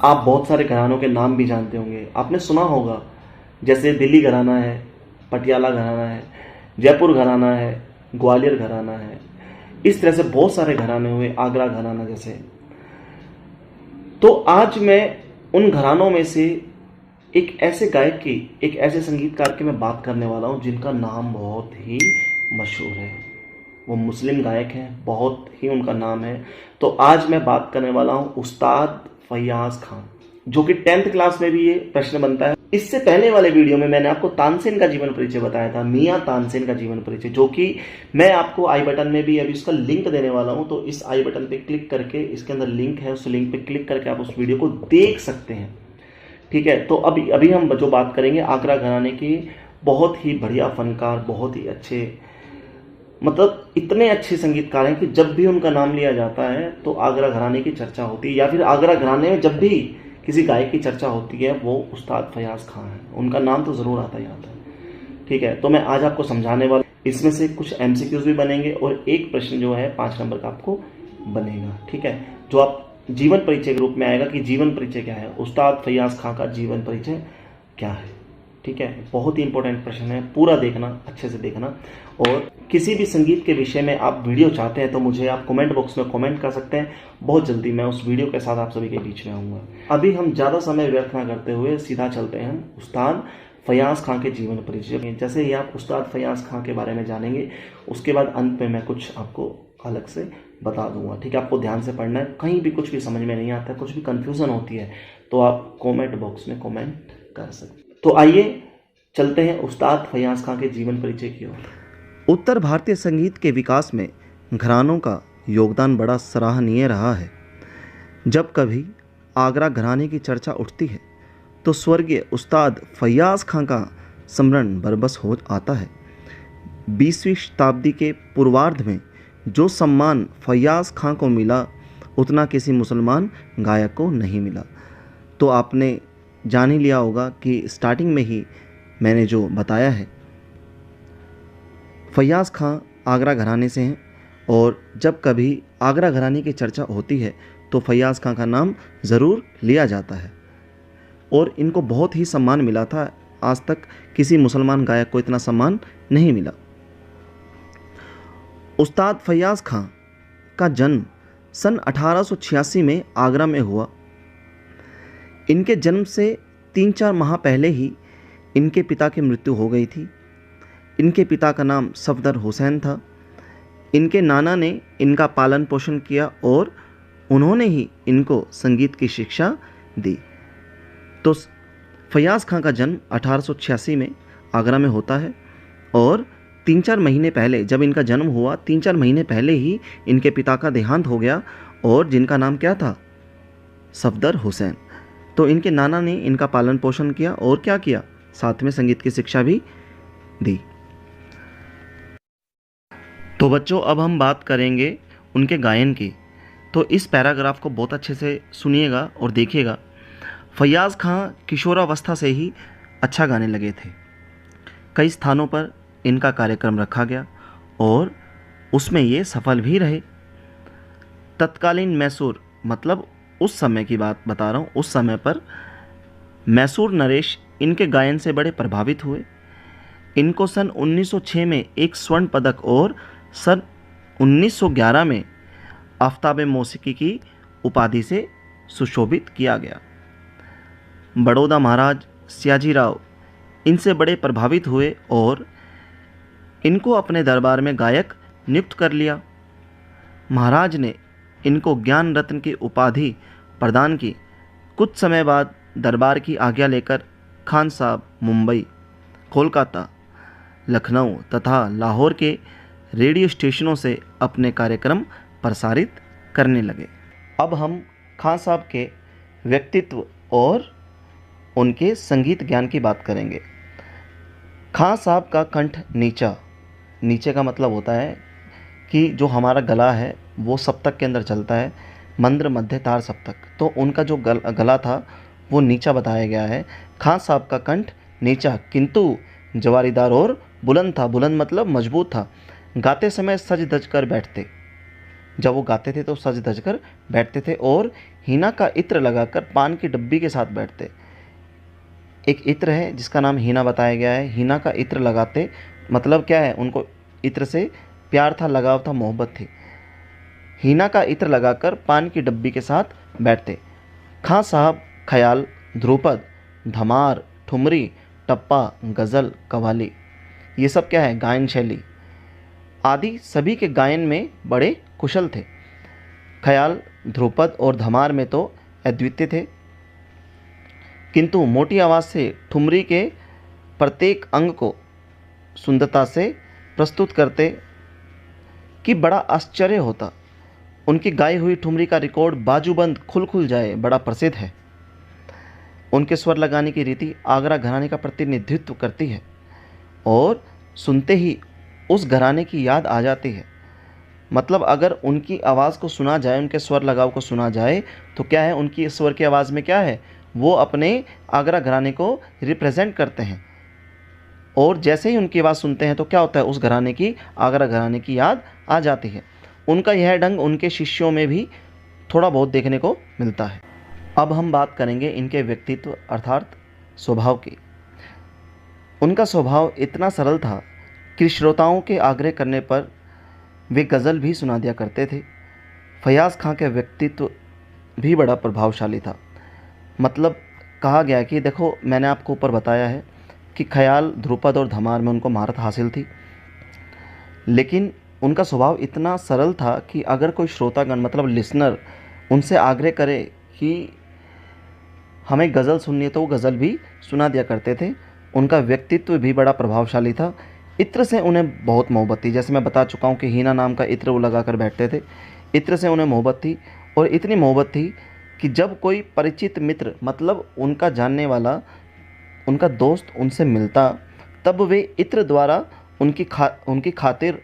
आप बहुत सारे घरानों के नाम भी जानते होंगे, आपने सुना होगा, जैसे दिल्ली घराना है, पटियाला घराना है, जयपुर घराना है, ग्वालियर घराना है, इस तरह से बहुत सारे घराने हुए, आगरा घराना जैसे। तो आज मैं उन घरानों में से एक ऐसे गायक की, एक ऐसे संगीतकार की मैं बात करने वाला हूं जिनका नाम बहुत ही मशहूर है। वो मुस्लिम गायक हैं, बहुत ही उनका नाम है। तो आज मैं बात करने वाला हूं उस्ताद फैयाज खान, जो कि 10th क्लास में भी ये प्रश्न बनता है। इससे पहले वाले वीडियो में मैंने आपको तानसेन का जीवन परिचय बताया था, मियां तानसेन का जीवन परिचय, जो कि मैं आपको आई बटन में भी अभी उसका लिंक देने वाला हूं। तो इस आई बटन पे क्लिक करके, इसके अंदर लिंक है, उस लिंक पे क्लिक करके आप उस वीडियो को देख सकते हैं। ठीक है, तो अभी अभी हम जो बात करेंगे आगरा घराने की, बहुत ही बढ़िया फनकार, बहुत ही अच्छे, मतलब इतने अच्छे संगीतकार हैं कि जब भी उनका नाम लिया जाता है तो आगरा घराने की चर्चा होती है, या फिर आगरा घराने में जब भी किसी गायक की चर्चा होती है वो उस्ताद फैयाज खान है, उनका नाम तो ज़रूर आता ही आता है। ठीक है, तो मैं आज आपको समझाने वाला, इसमें से कुछ एमसीक्यूज भी बनेंगे और एक प्रश्न जो है 5 नंबर का आपको बनेगा। ठीक है, जो आप जीवन परिचय के रूप में आएगा कि जीवन परिचय क्या है, उस्ताद फैयाज खान का जीवन परिचय क्या है। ठीक है, बहुत ही इंपॉर्टेंट प्रश्न है, पूरा देखना, अच्छे से देखना। और किसी भी संगीत के विषय में आप वीडियो चाहते हैं तो मुझे आप कमेंट बॉक्स में कमेंट कर सकते हैं। बहुत जल्दी मैं उस वीडियो के साथ आप सभी के बीच में आऊँगा। अभी हम ज़्यादा समय व्यर्थ ना करते हुए सीधा चलते हैं उस्ताद फैयाज खान के जीवन परिचय। जैसे ही आप उस्ताद फैयाज खान के बारे में जानेंगे, उसके बाद अंत में मैं कुछ आपको अलग से बता दूंगा। ठीक है, आपको ध्यान से पढ़ना है, कहीं भी कुछ भी समझ में नहीं आता है, कुछ भी कंफ्यूजन होती है तो आप कमेंट बॉक्स में कमेंट कर सकते हैं। तो आइए चलते हैं उस्ताद फैयाज खान के जीवन परिचय की ओर। उत्तर भारतीय संगीत के विकास में घरानों का योगदान बड़ा सराहनीय रहा है। जब कभी आगरा घराने की चर्चा उठती है तो स्वर्गीय उस्ताद फैयाज खान का स्मरण बरबस हो आता है। 20वीं शताब्दी के पूर्वार्ध में जो सम्मान फैयाज खान को मिला उतना किसी मुसलमान गायक को नहीं मिला। तो आपने जान ही लिया होगा कि स्टार्टिंग में ही मैंने जो बताया है, फैयाज खान आगरा घराने से हैं और जब कभी आगरा घराने की चर्चा होती है तो फैयाज खान का नाम ज़रूर लिया जाता है और इनको बहुत ही सम्मान मिला था। आज तक किसी मुसलमान गायक को इतना सम्मान नहीं मिला। उस्ताद फैयाज खान का जन्म सन 1886 में आगरा में हुआ। इनके जन्म से 3-4 माह पहले ही इनके पिता की मृत्यु हो गई थी। इनके पिता का नाम सफदर हुसैन था। इनके नाना ने इनका पालन पोषण किया और उन्होंने ही इनको संगीत की शिक्षा दी। तो फैयाज खान का जन्म 1886 में आगरा में होता है और 3-4 महीने पहले, जब इनका जन्म हुआ 3-4 महीने पहले ही इनके पिता का देहांत हो गया, और जिनका नाम क्या था, सफदर हुसैन। तो इनके नाना ने इनका पालन पोषण किया और क्या किया, साथ में संगीत की शिक्षा भी दी। तो बच्चों, अब हम बात करेंगे उनके गायन की। तो इस पैराग्राफ को बहुत अच्छे से सुनिएगा और देखिएगा। फैयाज खान किशोरावस्था से ही अच्छा गाने लगे थे। कई स्थानों पर इनका कार्यक्रम रखा गया और उसमें ये सफल भी रहे। तत्कालीन मैसूर, मतलब उस समय की बात बता रहा हूँ, उस समय पर मैसूर नरेश इनके गायन से बड़े प्रभावित हुए। इनको सन 1906 में एक स्वर्ण पदक और सन 1911 में आफ्ताब मौसीकी की उपाधि से सुशोभित किया गया। बड़ौदा महाराज सयाजी राव इनसे बड़े प्रभावित हुए और इनको अपने दरबार में गायक नियुक्त कर लिया। महाराज ने इनको ज्ञान रत्न की उपाधि प्रदान की। कुछ समय बाद दरबार की आज्ञा लेकर खान साहब मुंबई, कोलकाता, लखनऊ तथा लाहौर के रेडियो स्टेशनों से अपने कार्यक्रम प्रसारित करने लगे। अब हम खान साहब के व्यक्तित्व और उनके संगीत ज्ञान की बात करेंगे। खान साहब का कंठ नीचा, नीचे का मतलब होता है कि जो हमारा गला है वो सप्तक के अंदर चलता है, मंद्र मध्य तार सप्तक। तो उनका जो गला था वो नीचा बताया गया है। खान साहब का कंठ नीचा किंतु जवारीदार और बुलंद था। बुलंद मतलब मजबूत था। गाते समय सज धज कर बैठते, जब वो गाते थे तो सज धज कर बैठते थे और हीना का इत्र लगाकर पान की डब्बी के साथ बैठते। एक इत्र है जिसका नाम हीना बताया गया है। हीना का इत्र लगाते मतलब क्या है, उनको इत्र से प्यार था, लगाव था, मोहब्बत थी। हीना का इत्र लगाकर पान की डब्बी के साथ बैठते। खां साहब ख्याल, ध्रुपद, धमार, ठुमरी, टप्पा, गज़ल, कव्वाली, ये सब क्या है, गायन शैली आदि सभी के गायन में बड़े कुशल थे। ख्याल, ध्रुपद और धमार में तो अद्वितीय थे, किंतु मोटी आवाज़ से ठुमरी के प्रत्येक अंग को सुंदरता से प्रस्तुत करते कि बड़ा आश्चर्य होता। उनकी गाई हुई ठुमरी का रिकॉर्ड बाजूबंद खुल जाए बड़ा प्रसिद्ध है। उनके स्वर लगाने की रीति आगरा घराने का प्रतिनिधित्व करती है और सुनते ही उस घराने की याद आ जाती है। मतलब अगर उनकी आवाज़ को सुना जाए, उनके स्वर लगाव को सुना जाए तो क्या है, उनकी स्वर की आवाज़ में क्या है, वो अपने आगरा घराने को रिप्रेजेंट करते हैं। और जैसे ही उनकी आवाज़ सुनते हैं तो क्या होता है, उस घराने की, आगरा घराने की याद आ जाती है। उनका यह ढंग उनके शिष्यों में भी थोड़ा बहुत देखने को मिलता है। अब हम बात करेंगे इनके व्यक्तित्व अर्थात स्वभाव की। उनका स्वभाव इतना सरल था कि श्रोताओं के आग्रह करने पर वे गज़ल भी सुना दिया करते थे। फयाज़ खां के व्यक्तित्व भी बड़ा प्रभावशाली था। मतलब कहा गया कि देखो, मैंने आपको ऊपर बताया है कि ख्याल, ध्रुपद और धमार में उनको महारत हासिल थी, लेकिन उनका स्वभाव इतना सरल था कि अगर कोई श्रोतागण मतलब लिसनर उनसे आग्रह करे कि हमें गज़ल सुननी है तो वो गज़ल भी सुना दिया करते थे। उनका व्यक्तित्व भी बड़ा प्रभावशाली था। इत्र से उन्हें बहुत मोहब्बत थी। जैसे मैं बता चुका हूँ कि हीना नाम का इत्र वो लगा कर बैठते थे। इत्र से उन्हें मोहब्बत थी और इतनी मोहब्बत थी कि जब कोई परिचित मित्र मतलब उनका जानने वाला, उनका दोस्त उनसे मिलता तब वे इत्र द्वारा उनकी खातिर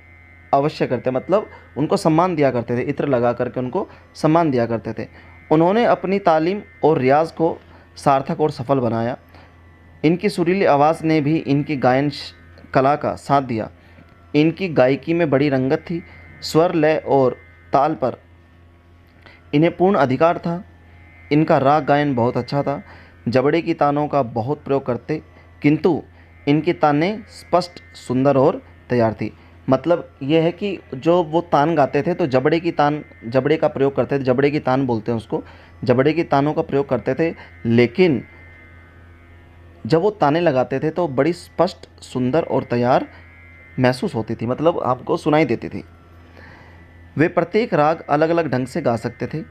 अवश्य करते, मतलब उनको सम्मान दिया करते थे। इत्र लगा करके उनको सम्मान दिया करते थे। उन्होंने अपनी तालीम और रियाज को सार्थक और सफल बनाया। इनकी सुरीली आवाज़ ने भी इनकी गायन कला का साथ दिया। इनकी गायकी में बड़ी रंगत थी। स्वर, लय और ताल पर इन्हें पूर्ण अधिकार था। इनका राग गायन बहुत अच्छा था। जबड़े की तानों का बहुत प्रयोग करते, किंतु इनकी तानें स्पष्ट, सुंदर और तैयार थी। मतलब यह है कि जो वो तान गाते थे तो जबड़े का प्रयोग करते थे। जबड़े की तान बोलते हैं उसको। जबड़े की तानों का प्रयोग करते थे, लेकिन जब वो ताने लगाते थे तो बड़ी स्पष्ट, सुंदर और तैयार महसूस होती थी, मतलब आपको सुनाई देती थी। वे प्रत्येक राग अलग अलग ढंग से गा सकते थे।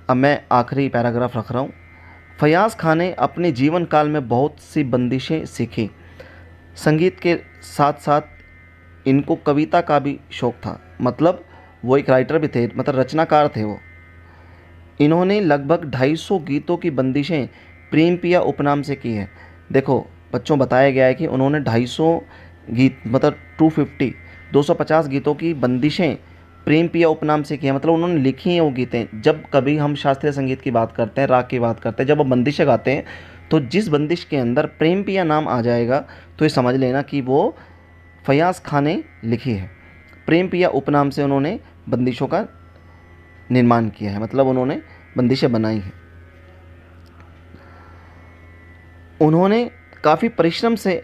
अब मैं आखिरी पैराग्राफ रख रहा हूँ। फयाज़ खान ने अपने जीवन काल में बहुत सी बंदिशें सीखी। संगीत के साथ साथ इनको कविता का भी शौक़ था। मतलब वो एक राइटर भी थे, मतलब रचनाकार थे वो। इन्होंने लगभग 250 गीतों की बंदिशें प्रेम पिया उपनाम से की है। देखो बच्चों, बताया गया है कि उन्होंने 250 गीत मतलब 250 गीतों की बंदिशें प्रेम पिया उपनाम से की है। मतलब उन्होंने लिखी हैं वो गीतें। जब कभी हम शास्त्रीय संगीत की बात करते हैं, राग की बात करते हैं, जब हम बंदिशें गाते हैं तो जिस बंदिश के अंदर प्रेम पिया नाम आ जाएगा तो ये समझ लेना कि वो फयाज़ खान ने लिखी है। प्रेम पिया उपनाम से उन्होंने बंदिशों का निर्माण किया है, मतलब उन्होंने बंदिशें बनाई हैं। उन्होंने काफ़ी परिश्रम से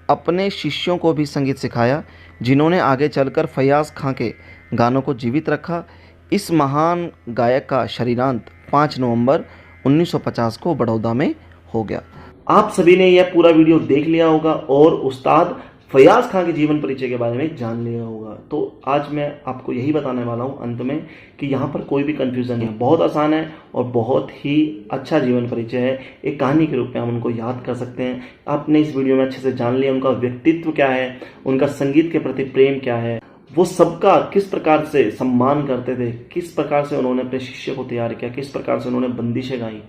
अपने शिष्यों को भी संगीत सिखाया, जिन्होंने आगे चलकर फयाज़ खां के गानों को जीवित रखा। इस महान गायक का शरीरांत 5 नवंबर 1950 को बड़ौदा में हो गया। आप सभी ने यह पूरा वीडियो देख लिया होगा और उस्ताद फयाज़ खां के जीवन परिचय के बारे में जान लिया होगा। तो आज मैं आपको यही बताने वाला हूं अंत में कि यहाँ पर कोई भी कंफ्यूजन नहीं है। बहुत आसान है और बहुत ही अच्छा जीवन परिचय है। एक कहानी के रूप में हम उनको याद कर सकते हैं। आपने इस वीडियो में अच्छे से जान लिया उनका व्यक्तित्व क्या है, उनका संगीत के प्रति प्रेम क्या है, वो सबका किस प्रकार से सम्मान करते थे, किस प्रकार से उन्होंने अपने शिष्य को तैयार किया, किस प्रकार से उन्होंने बंदिशें गाई,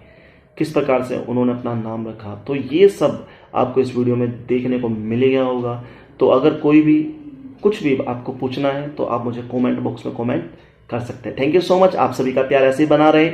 किस प्रकार से उन्होंने अपना नाम रखा। तो ये सब आपको इस वीडियो में देखने को मिलेगा होगा। तो अगर कोई भी कुछ भी आपको पूछना है तो आप मुझे कमेंट बॉक्स में कमेंट कर सकते हैं। Thank you so much. आप सभी का प्यार ऐसे ही बना रहे।